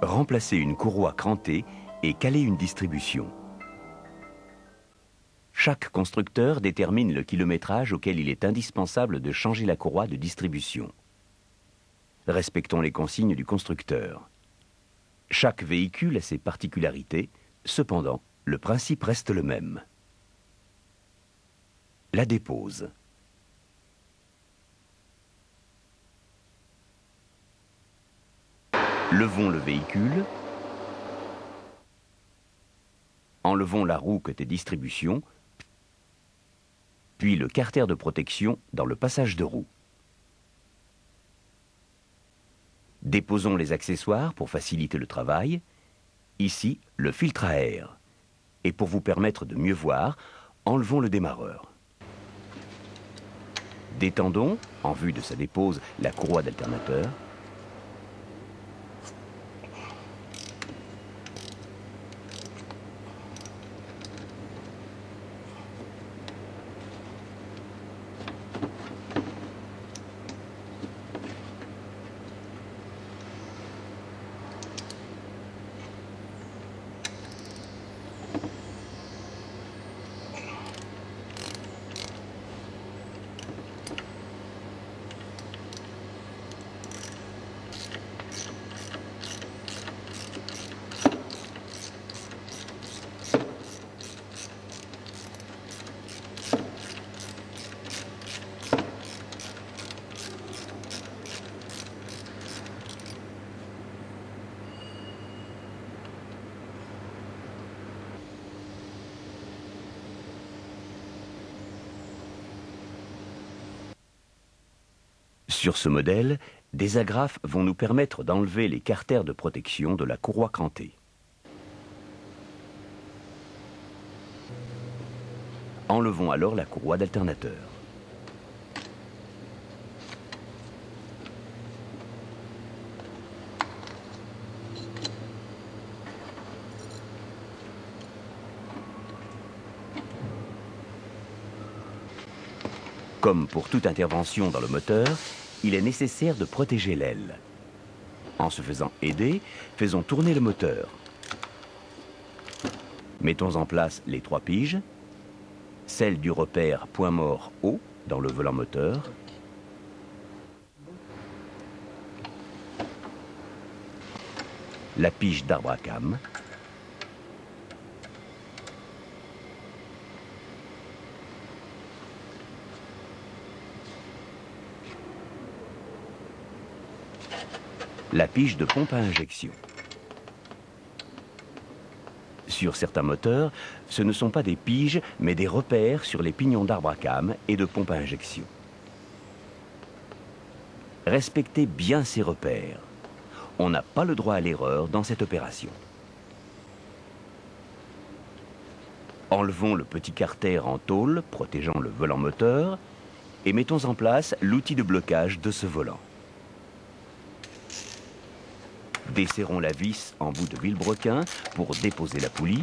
Remplacer une courroie crantée et caler une distribution. Chaque constructeur détermine le kilométrage auquel il est indispensable de changer la courroie de distribution. Respectons les consignes du constructeur. Chaque véhicule a ses particularités, cependant, le principe reste le même. La dépose. Levons le véhicule. Enlevons la roue côté distribution, puis le carter de protection dans le passage de roue. Déposons les accessoires pour faciliter le travail. Ici, le filtre à air. Et pour vous permettre de mieux voir, enlevons le démarreur. Détendons, en vue de sa dépose, la courroie d'alternateur. Sur ce modèle, des agrafes vont nous permettre d'enlever les carters de protection de la courroie crantée. Enlevons alors la courroie d'alternateur. Comme pour toute intervention dans le moteur, il est nécessaire de protéger l'aile. En se faisant aider, faisons tourner le moteur. Mettons en place les 3 piges, celle du repère point mort haut dans le volant moteur, la pige d'arbre à cames, la pige de pompe à injection. Sur certains moteurs, ce ne sont pas des piges, mais des repères sur les pignons d'arbre à cames et de pompe à injection. Respectez bien ces repères. On n'a pas le droit à l'erreur dans cette opération. Enlevons le petit carter en tôle protégeant le volant moteur et mettons en place l'outil de blocage de ce volant. Desserrons la vis en bout de vilebrequin pour déposer la poulie.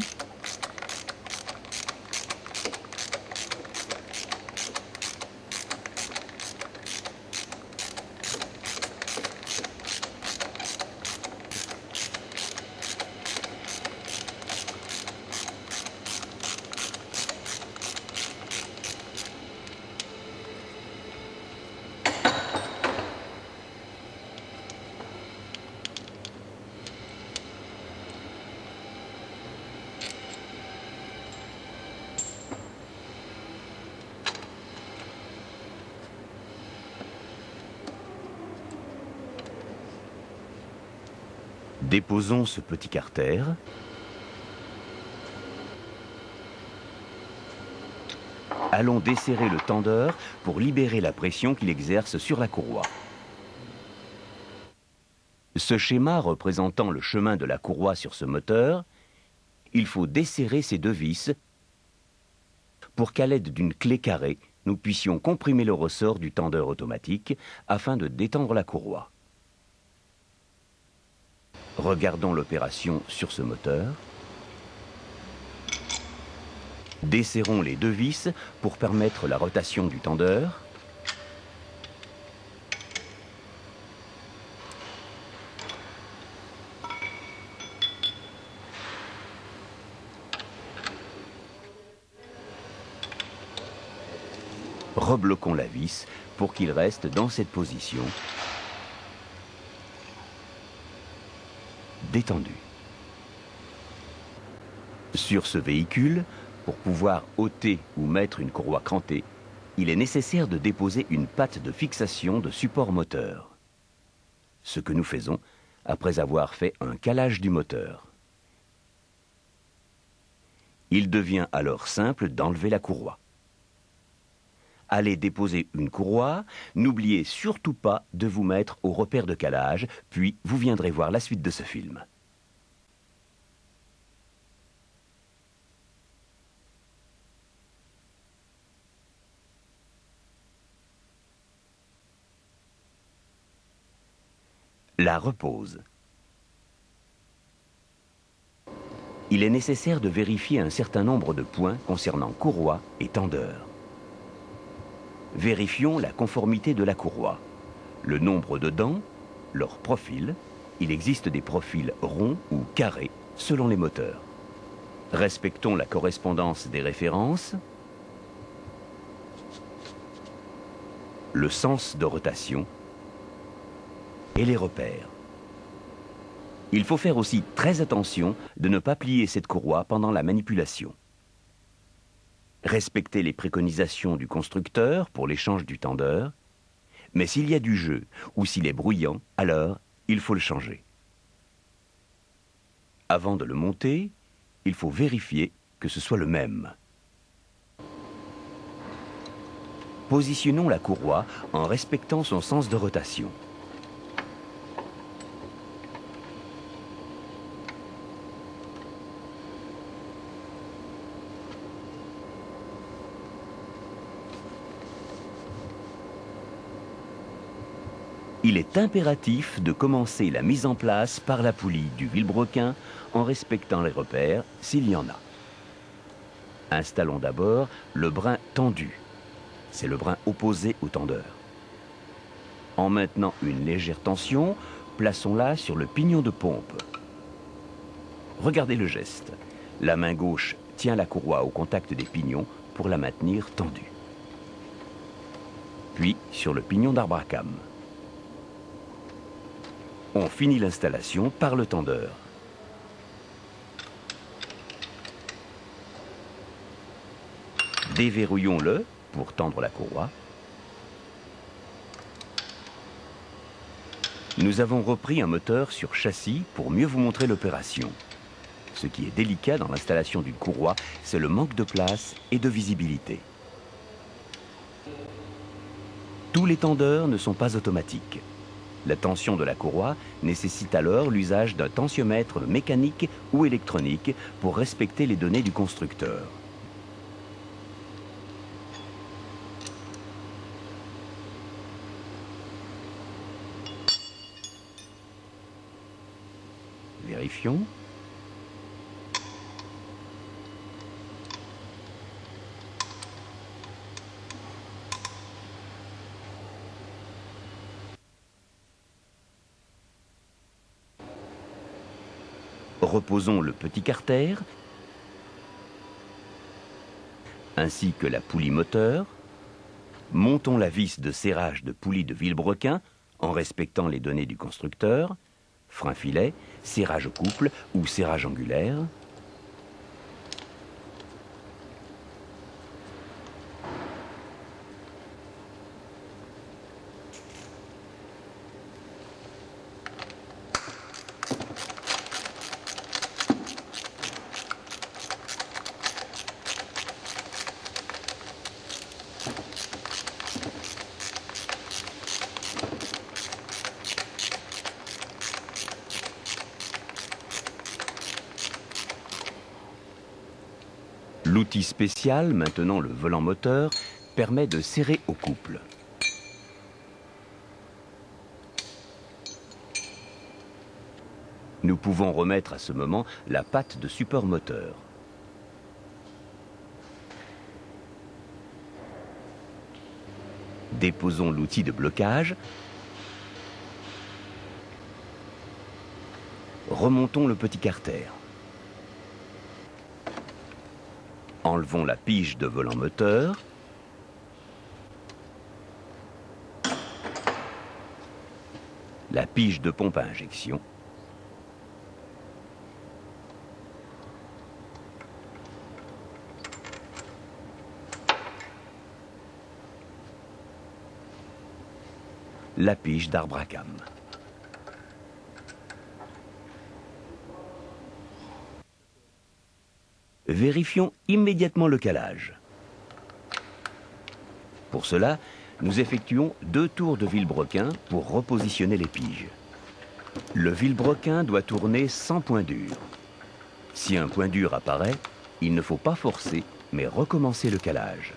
Déposons ce petit carter. Allons desserrer le tendeur pour libérer la pression qu'il exerce sur la courroie. Ce schéma représentant le chemin de la courroie sur ce moteur, il faut desserrer ces 2 vis pour qu'à l'aide d'une clé carrée, nous puissions comprimer le ressort du tendeur automatique afin de détendre la courroie. Regardons l'opération sur ce moteur. Desserrons les 2 vis pour permettre la rotation du tendeur. rebloquons la vis pour qu'il reste dans cette position, détendu. Sur ce véhicule, pour pouvoir ôter ou mettre une courroie crantée, il est nécessaire de déposer une patte de fixation de support moteur. Ce que nous faisons après avoir fait un calage du moteur. Il devient alors simple d'enlever la courroie. Allez déposer une courroie, n'oubliez surtout pas de vous mettre au repère de calage, puis vous viendrez voir la suite de ce film. La repose. Il est nécessaire de vérifier un certain nombre de points concernant courroie et tendeur. Vérifions la conformité de la courroie, le nombre de dents, leur profil. Il existe des profils ronds ou carrés selon les moteurs. Respectons la correspondance des références, le sens de rotation et les repères. Il faut faire aussi très attention de ne pas plier cette courroie pendant la manipulation. Respectez les préconisations du constructeur pour l'échange du tendeur, mais s'il y a du jeu ou s'il est bruyant, alors il faut le changer. Avant de le monter, il faut vérifier que ce soit le même. Positionnons la courroie en respectant son sens de rotation. Il est impératif de commencer la mise en place par la poulie du vilebrequin en respectant les repères s'il y en a. Installons d'abord le brin tendu. C'est le brin opposé au tendeur. En maintenant une légère tension, plaçons-la sur le pignon de pompe. Regardez le geste. La main gauche tient la courroie au contact des pignons pour la maintenir tendue. Puis sur le pignon d'arbre à cames. On finit l'installation par le tendeur. Déverrouillons-le pour tendre la courroie. Nous avons repris un moteur sur châssis pour mieux vous montrer l'opération. Ce qui est délicat dans l'installation d'une courroie, c'est le manque de place et de visibilité. Tous les tendeurs ne sont pas automatiques. La tension de la courroie nécessite alors l'usage d'un tensiomètre mécanique ou électronique pour respecter les données du constructeur. Vérifions. Reposons le petit carter, ainsi que la poulie moteur. Montons la vis de serrage de poulie de vilebrequin en respectant les données du constructeur, frein filet, serrage couple ou serrage angulaire. L'outil spécial, maintenant le volant moteur, permet de serrer au couple. Nous pouvons remettre à ce moment la patte de support moteur. Déposons l'outil de blocage. Remontons le petit carter. Enlevons la pige de volant moteur. la pige de pompe à injection, la pige d'arbre à cames. Vérifions immédiatement le calage. Pour cela, nous effectuons 2 tours de vilebrequin pour repositionner les piges. Le vilebrequin doit tourner sans point dur. Si un point dur apparaît, il ne faut pas forcer, mais recommencer le calage.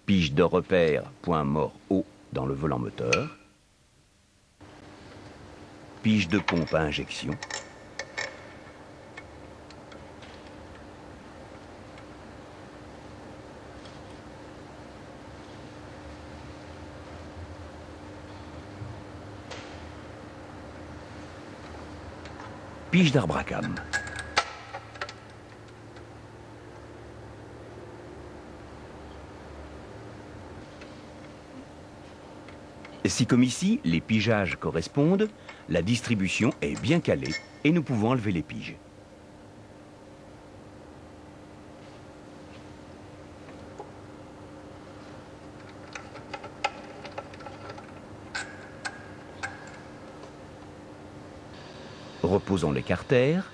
Pige de repère, point mort haut dans le volant moteur. Pige de pompe à injection. Pige d'arbre à cames. Si comme ici, les pigeages correspondent, la distribution est bien calée et nous pouvons enlever les piges. Reposons les carters,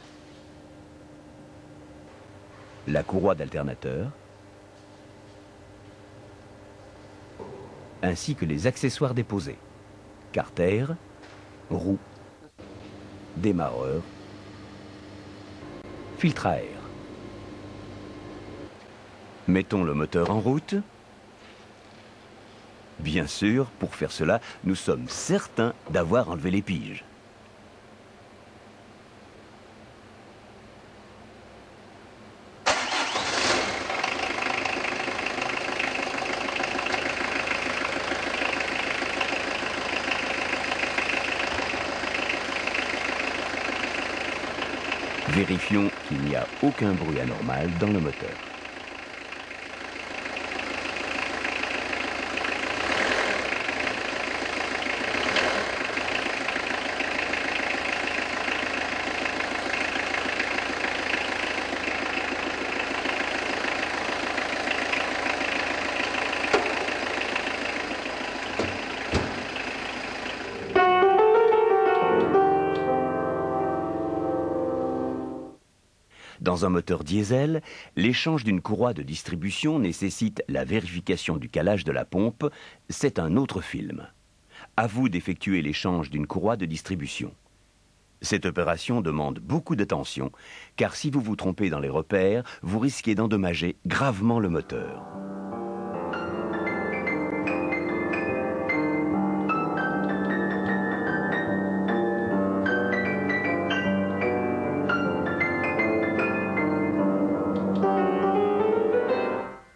la courroie d'alternateur, ainsi que les accessoires déposés, carter, roue, démarreur, filtre à air. Mettons le moteur en route. Bien sûr, pour faire cela, nous sommes certains d'avoir enlevé les piges. Vérifions qu'il n'y a aucun bruit anormal dans le moteur. Dans un moteur diesel, l'échange d'une courroie de distribution nécessite la vérification du calage de la pompe. C'est un autre film. À vous d'effectuer l'échange d'une courroie de distribution. Cette opération demande beaucoup d'attention, car si vous vous trompez dans les repères, vous risquez d'endommager gravement le moteur.